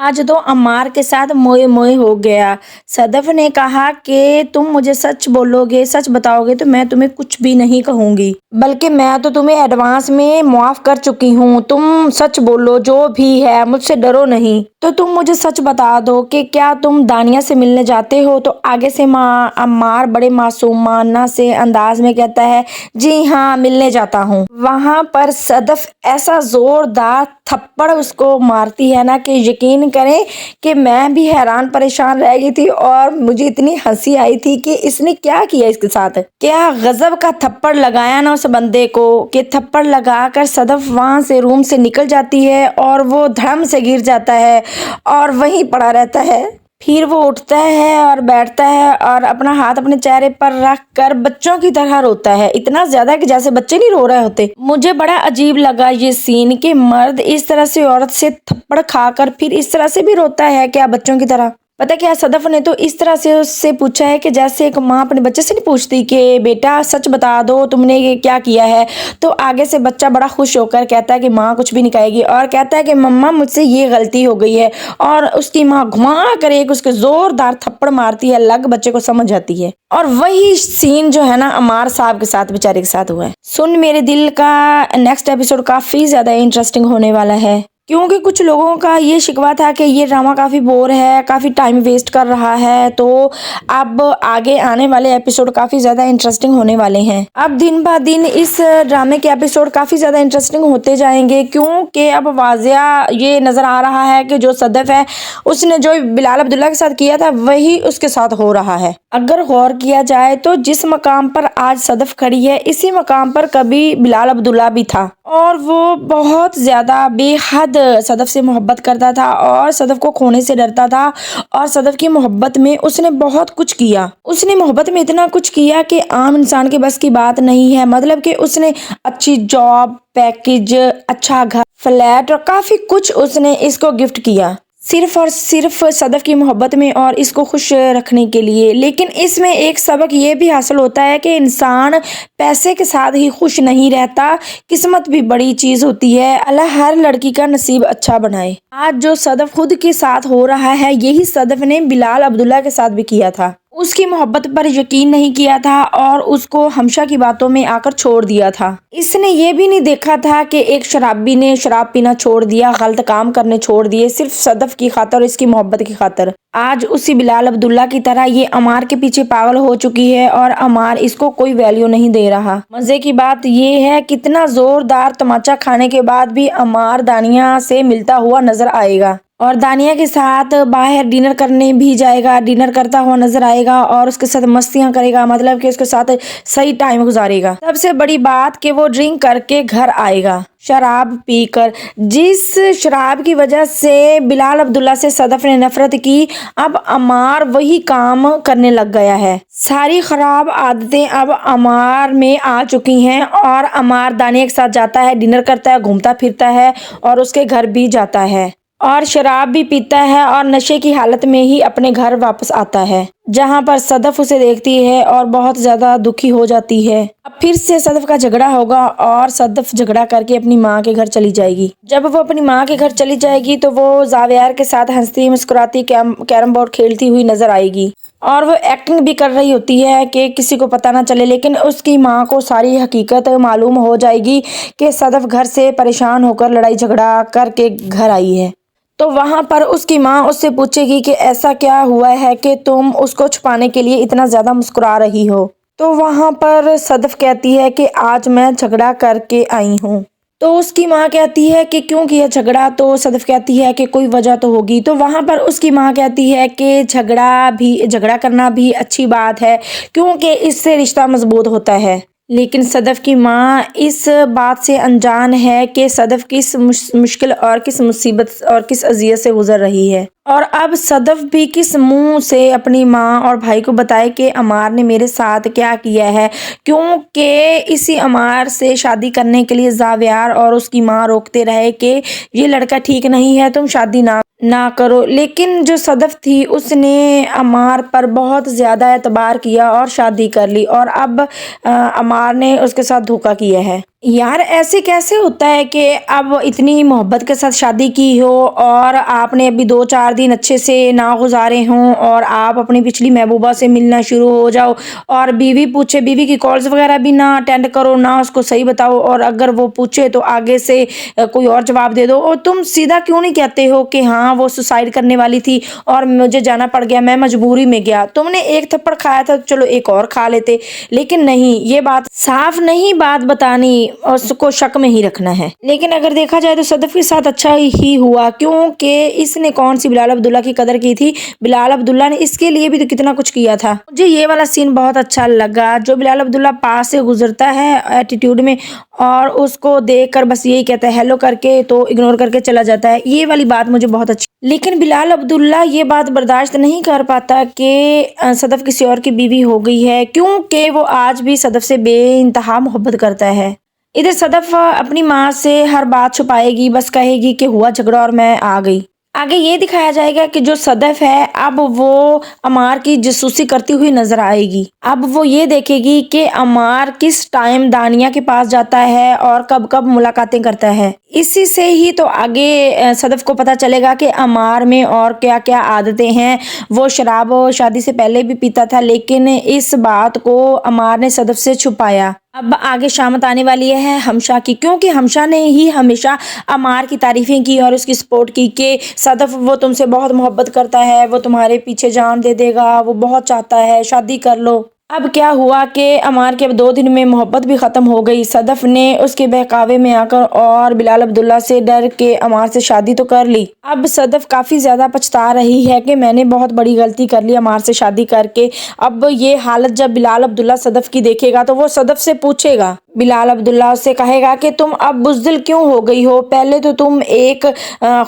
आज तो अम्मार के साथ मोए मोए हो गया। सदफ ने कहा कि तुम मुझे सच बोलोगे, सच बताओगे तो मैं तुम्हें कुछ भी नहीं कहूंगी, बल्कि मैं तो तुम्हें एडवांस में माफ कर चुकी हूँ। तुम सच बोलो, जो भी है, मुझसे डरो नहीं। तो तुम मुझे सच बता दो कि क्या तुम दानिया से मिलने जाते हो? तो आगे से अम्मार बड़े मासूमाना से अंदाज में कहता है, जी हाँ, मिलने जाता हूँ। वहां पर सदफ ऐसा जोरदार थप्पड़ उसको मारती है ना कि यकीन करें कि मैं भी हैरान परेशान रह गई थी और मुझे इतनी हंसी आई थी कि इसने क्या किया इसके साथ। क्या गजब का थप्पड़ लगाया ना उस बंदे को कि थप्पड़ लगाकर सदफ वहां से रूम से निकल जाती है और वो धड़म से गिर जाता है और वहीं पड़ा रहता है। फिर वो उठता है और बैठता है और अपना हाथ अपने चेहरे पर रख कर बच्चों की तरह रोता है, इतना ज्यादा कि जैसे बच्चे नहीं रो रहे होते। मुझे बड़ा अजीब लगा ये सीन कि मर्द इस तरह से औरत से थप्पड़ खाकर फिर इस तरह से भी रोता है क्या बच्चों की तरह। पता क्या, सदफ ने तो इस तरह से उससे पूछा है कि जैसे एक माँ अपने बच्चे से नहीं पूछती कि बेटा सच बता दो तुमने ये क्या किया है। तो आगे से बच्चा बड़ा खुश होकर कहता है कि माँ कुछ भी नहीं कहेगी और कहता है कि मम्मा मुझसे ये गलती हो गई है, और उसकी माँ घुमा कर एक उसके जोरदार थप्पड़ मारती है, लग बच्चे को समझ जाती है। और वही सीन जो है ना अमार साहब के साथ, बेचारे के साथ हुआ है। सुन मेरे दिल का नेक्स्ट एपिसोड काफी ज्यादा इंटरेस्टिंग होने वाला है, क्योंकि कुछ लोगों का ये शिकवा था कि ये ड्रामा काफ़ी बोर है, काफ़ी टाइम वेस्ट कर रहा है। तो अब आगे आने वाले एपिसोड काफ़ी ज़्यादा इंटरेस्टिंग होने वाले हैं। अब दिन ब दिन इस ड्रामे के एपिसोड काफ़ी ज़्यादा इंटरेस्टिंग होते जाएंगे, क्योंकि अब वाज़िया ये नज़र आ रहा है कि जो सदफ है उसने जो बिलाल अब्दुल्ला के साथ किया था वही उसके साथ हो रहा है। अगर गौर किया जाए तो जिस मकाम पर आज सदफ खड़ी है इसी मकाम पर कभी बिलाल अब्दुल्ला भी था, और वो बहुत ज़्यादा बेहद सदफ से मोहब्बत करता था और सदफ को खोने से डरता था। और सदफ की मोहब्बत में उसने बहुत कुछ किया, उसने मोहब्बत में इतना कुछ किया कि आम इंसान के बस की बात नहीं है। मतलब कि उसने अच्छी जॉब, पैकेज, अच्छा घर, फ्लैट और काफ़ी कुछ उसने इसको गिफ्ट किया, सिर्फ और सिर्फ सदफ की मोहब्बत में और इसको खुश रखने के लिए। लेकिन इसमें एक सबक ये भी हासिल होता है कि इंसान पैसे के साथ ही खुश नहीं रहता, किस्मत भी बड़ी चीज होती है। अल्लाह हर लड़की का नसीब अच्छा बनाए। आज जो सदफ खुद के साथ हो रहा है यही सदफ ने बिलाल अब्दुल्ला के साथ भी किया था। उसकी मोहब्बत पर यकीन नहीं किया था और उसको हमेशा की बातों में आकर छोड़ दिया था। इसने ये भी नहीं देखा था कि एक शराबी ने शराब पीना छोड़ दिया, गलत काम करने छोड़ दिए, सिर्फ सदफ की खातर और इसकी मोहब्बत की खातर। आज उसी बिलाल अब्दुल्ला की तरह ये अमार के पीछे पागल हो चुकी है और अमार इसको कोई वैल्यू नहीं दे रहा। मजे की बात ये है कितना जोरदार तमाचा खाने के बाद भी अमार दानिया से मिलता हुआ नजर आएगा और दानिया के साथ बाहर डिनर करने भी जाएगा, डिनर करता हुआ नजर आएगा और उसके साथ मस्तियां करेगा, मतलब कि उसके साथ सही टाइम गुजारेगा। सबसे बड़ी बात कि वो ड्रिंक करके घर आएगा शराब पीकर। जिस शराब की वजह से बिलाल अब्दुल्ला से सदफ ने नफरत की, अब अमार वही काम करने लग गया है। सारी खराब आदतें अब अमार में आ चुकी हैं और अमार दानिया के साथ जाता है, डिनर करता है, घूमता फिरता है और उसके घर भी जाता है और शराब भी पीता है और नशे की हालत में ही अपने घर वापस आता है, जहां पर सदफ उसे देखती है और बहुत ज्यादा दुखी हो जाती है। अब फिर से सदफ का झगड़ा होगा और सदफ झगड़ा करके अपनी माँ के घर चली जाएगी। जब वो अपनी माँ के घर चली जाएगी तो वो जावेर के साथ हंसती मुस्कुराती कैरम बोर्ड खेलती हुई नजर आएगी और वो एक्टिंग भी कर रही होती है कि किसी को पता ना चले। लेकिन उसकी माँ को सारी हकीकत मालूम हो जाएगी कि सदफ घर से परेशान होकर लड़ाई झगड़ा करके घर आई है। तो वहां पर उसकी माँ उससे पूछेगी कि ऐसा क्या हुआ है कि तुम उसको छुपाने के लिए इतना ज्यादा मुस्कुरा रही हो। तो वहां पर सदफ कहती है कि आज मैं झगड़ा करके आई हूँ। तो उसकी माँ कहती है कि क्यों किया झगड़ा? तो सदफ कहती है कि कोई वजह तो होगी। तो वहां पर उसकी माँ कहती है कि झगड़ा करना भी अच्छी बात है, क्योंकि इससे रिश्ता मजबूत होता है। लेकिन सदफ की माँ इस बात से अनजान है कि सदफ किस मुश्किल और किस मुसीबत और किस अजियत से गुजर रही है, और अब सदफ भी किस मुंह से अपनी माँ और भाई को बताए कि अमार ने मेरे साथ क्या किया है, क्योंकि इसी अमार से शादी करने के लिए जावेर और उसकी माँ रोकते रहे कि ये लड़का ठीक नहीं है, तुम शादी ना करो। लेकिन जो सदफ थी उसने अमार पर बहुत ज़्यादा एतबार किया और शादी कर ली, और अब अमार ने उसके साथ धोखा किया है। यार ऐसे कैसे होता है कि अब इतनी मोहब्बत के साथ शादी की हो और आपने अभी 2-4 दिन अच्छे से ना गुजारे हों और आप अपनी पिछली महबूबा से मिलना शुरू हो जाओ और बीवी पूछे, बीवी की कॉल्स वगैरह भी ना अटेंड करो, ना उसको सही बताओ, और अगर वो पूछे तो आगे से कोई और जवाब दे दो, और तुम सीधा क्यों नहीं कहते हो कि हाँ वो सुसाइड करने वाली थी और मुझे जाना पड़ गया, मैं मजबूरी में गया। तुमने एक थप्पड़ खाया था तो चलो एक और खा लेते, लेकिन नहीं, ये बात साफ नहीं बात बतानी और उसको शक में ही रखना है। लेकिन अगर देखा जाए तो सदफ के साथ अच्छा ही हुआ, क्योंकि इसने कौन सी बिलाल अब्दुल्ला की कदर की थी। बिलाल अब्दुल्ला ने इसके लिए भी तो कितना कुछ किया था। मुझे ये वाला सीन बहुत अच्छा लगा, जो बिलाल अब्दुल्ला पास से गुजरता है एटीट्यूड में और उसको देख कर बस यही कहता है हेलो करके, तो इग्नोर करके चला जाता है। ये वाली बात मुझे बहुत अच्छी। लेकिन बिलाल अब्दुल्ला ये बात बर्दाश्त नहीं कर पाता कि सदफ किसी और की बीवी हो गई है, क्योंकि वो आज भी सदफ से बेइंतहा मोहब्बत करता है। इधर सदफ अपनी माँ से हर बात छुपाएगी, बस कहेगी कि हुआ झगड़ा और मैं आ गई। आगे ये दिखाया जाएगा कि जो सदफ है अब वो अमार की जासूसी करती हुई नजर आएगी। अब वो ये देखेगी कि अमार किस टाइम दानिया के पास जाता है और कब कब मुलाकातें करता है। इसी से ही तो आगे सदफ को पता चलेगा कि अमार में और क्या क्या आदतें हैं। वो शराब शादी से पहले भी पीता था, लेकिन इस बात को अमार ने सदफ से छुपाया। अब आगे शामत आने वाली है हमशा की, क्योंकि हमशा ने ही हमेशा अमार की तारीफें की और उसकी सपोर्ट की कि सदफ वो तुमसे बहुत मोहब्बत करता है, वो तुम्हारे पीछे जान दे देगा, वो बहुत चाहता है, शादी कर लो। अब क्या हुआ कि अमार के अब 2 दिन में मोहब्बत भी ख़त्म हो गई। सदफ ने उसके बहकावे में आकर और बिलाल अब्दुल्ला से डर के अमार से शादी तो कर ली। अब सदफ काफ़ी ज़्यादा पछता रही है कि मैंने बहुत बड़ी गलती कर ली अमार से शादी करके। अब ये हालत जब बिलाल अब्दुल्ला सदफ की देखेगा तो वो सदफ से पूछेगा, बिलाल अब्दुल्ला से कहेगा कि तुम अब बुज़दिल क्यों हो गई हो, पहले तो तुम एक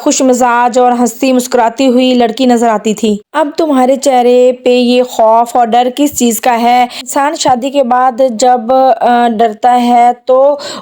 खुश मिजाज और हंसती मुस्कुराती हुई लड़की नजर आती थी, अब तुम्हारे चेहरे पे ये खौफ और डर किस चीज़ का है। इंसान शादी के बाद जब डरता है तो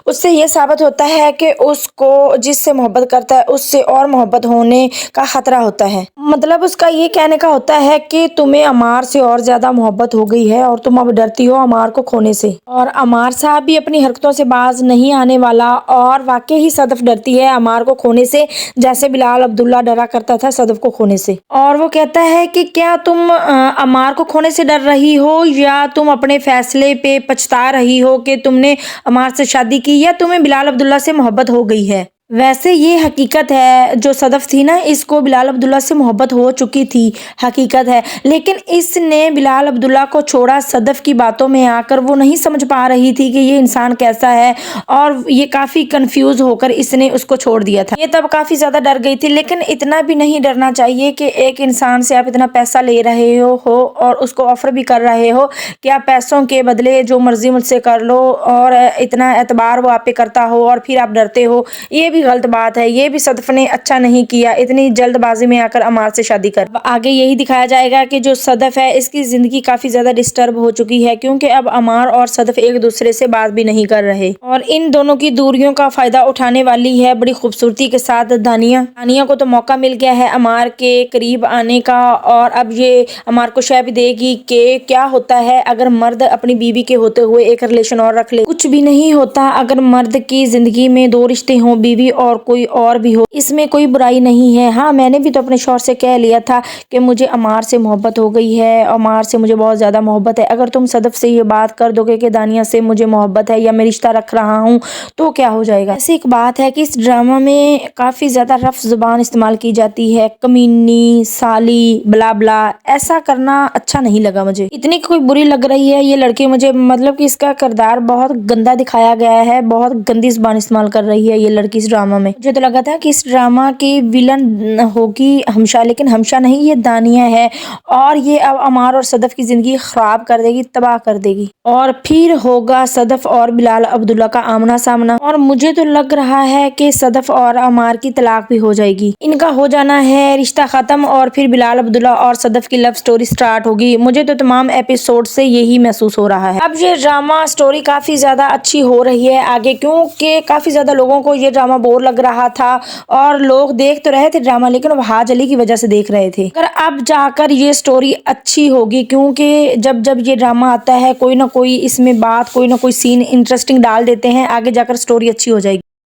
उससे ये साबित होता है कि उसको जिससे मोहब्बत करता है उससे और मोहब्बत होने का खतरा होता है। मतलब उसका ये कहने का होता है कि तुम्हें अमार से और ज्यादा मोहब्बत हो गई है और तुम अब डरती हो अमार को खोने से। और अमार साहब भी अपनी हरकतों से बाज नहीं आने वाला, और वाकई ही सदफ डरती है अमार को खोने से, जैसे बिलाल अब्दुल्ला डरा करता था सदफ को खोने से। और वो कहता है कि क्या तुम अमार को खोने से डर रही हो, या तुम अपने फैसले पे पछता रही हो कि तुमने अमार से शादी की, या तुम्हें बिलाल अब्दुल्ला से मोहब्बत हो गई है। वैसे ये हकीकत है, जो सदफ थी ना इसको बिलाल अब्दुल्ला से मोहब्बत हो चुकी थी, हकीकत है। लेकिन इसने बिलाल अब्दुल्ला को छोड़ा सदफ की बातों में आकर। वो नहीं समझ पा रही थी कि ये इंसान कैसा है, और ये काफ़ी कंफ्यूज होकर इसने उसको छोड़ दिया था। ये तब काफ़ी ज़्यादा डर गई थी। लेकिन इतना भी नहीं डरना चाहिए कि एक इंसान से आप इतना पैसा ले रहे हो और उसको ऑफर भी कर रहे हो कि आप पैसों के बदले जो मर्जी मुझसे कर लो, और इतना एतबार वो आप पे करता हो और फिर आप डरते हो। ये भी गलत बात है, ये भी सदफ ने अच्छा नहीं किया इतनी जल्दबाजी में आकर अमार से शादी कर। आगे यही दिखाया जाएगा कि जो सदफ है इसकी जिंदगी काफी ज्यादा डिस्टर्ब हो चुकी है, क्योंकि अब अमार और सदफ एक दूसरे से बात भी नहीं कर रहे, और इन दोनों की दूरियों का फायदा उठाने वाली है बड़ी खूबसूरती के साथ दानिया को तो मौका मिल गया है अमार के करीब आने का, और अब ये अमार को शय भी देगी कि क्या होता है अगर मर्द अपनी बीवी के होते हुए एक रिलेशन और रख ले। कुछ भी नहीं होता अगर मर्द की जिंदगी में 2 रिश्ते हों, बीवी और कोई और भी हो, इसमें कोई बुराई नहीं है। हाँ, मैंने भी तो अपने शौहर से कह लिया था कि मुझे अमार से मोहब्बत हो गई है, अमार से मुझे बहुत ज़्यादा मोहब्बत है। अगर तुम सदफ से ये बात कर दोगे कि दानिया से मुझे मोहब्बत है या मैं रिश्ता रख रहा हूँ, तो क्या हो जाएगा। ऐसी एक बात है कि इस ड्रामा में काफ़ी ज़्यादा रफ ज़ुबान इस्तेमाल की जाती है, कमीनी, साली, बला बला, ऐसा करना अच्छा नहीं लगा मुझे। इतनी कोई बुरी लग रही है ये लड़की मुझे, मतलब कि इसका किरदार बहुत गंदा दिखाया गया है, बहुत गंदी ज़ुबान इस्तेमाल कर रही है ये लड़की इस ड्रामा में। मुझे तो लगा था कि इस ड्रामा की विलन होगी हमशा, लेकिन हमशा नहीं, ये दानिया है, और ये अब अमार और सदफ की जिंदगी खराब कर देगी, तबाह कर देगी, और फिर होगा सदफ और बिलाल अब्दुल्ला का आमना सामना। और मुझे तो लग रहा है कि सदफ और अमार की तलाक भी हो जाएगी, इनका हो जाना है रिश्ता खत्म, और फिर बिलाल अब्दुल्ला और सदफ की लव स्टोरी स्टार्ट होगी। मुझे तो तमाम एपिसोड से यही महसूस हो रहा है। अब ये ड्रामा स्टोरी काफी ज्यादा अच्छी हो रही है आगे, क्योंकि काफी ज्यादा लोगों को ये ड्रामा بور لگ رہا تھا اور لوگ دیکھ تو رہے تھے ڈرامہ لیکن وہ حاج علی کی وجہ سے دیکھ رہے تھے، اگر اب جا کر یہ سٹوری اچھی ہوگی کیونکہ جب یہ ڈرامہ آتا ہے کوئی نہ کوئی اس میں بات کوئی نہ کوئی سین انٹرسٹنگ ڈال دیتے ہیں، آگے جا کر سٹوری اچھی ہو جائے گی۔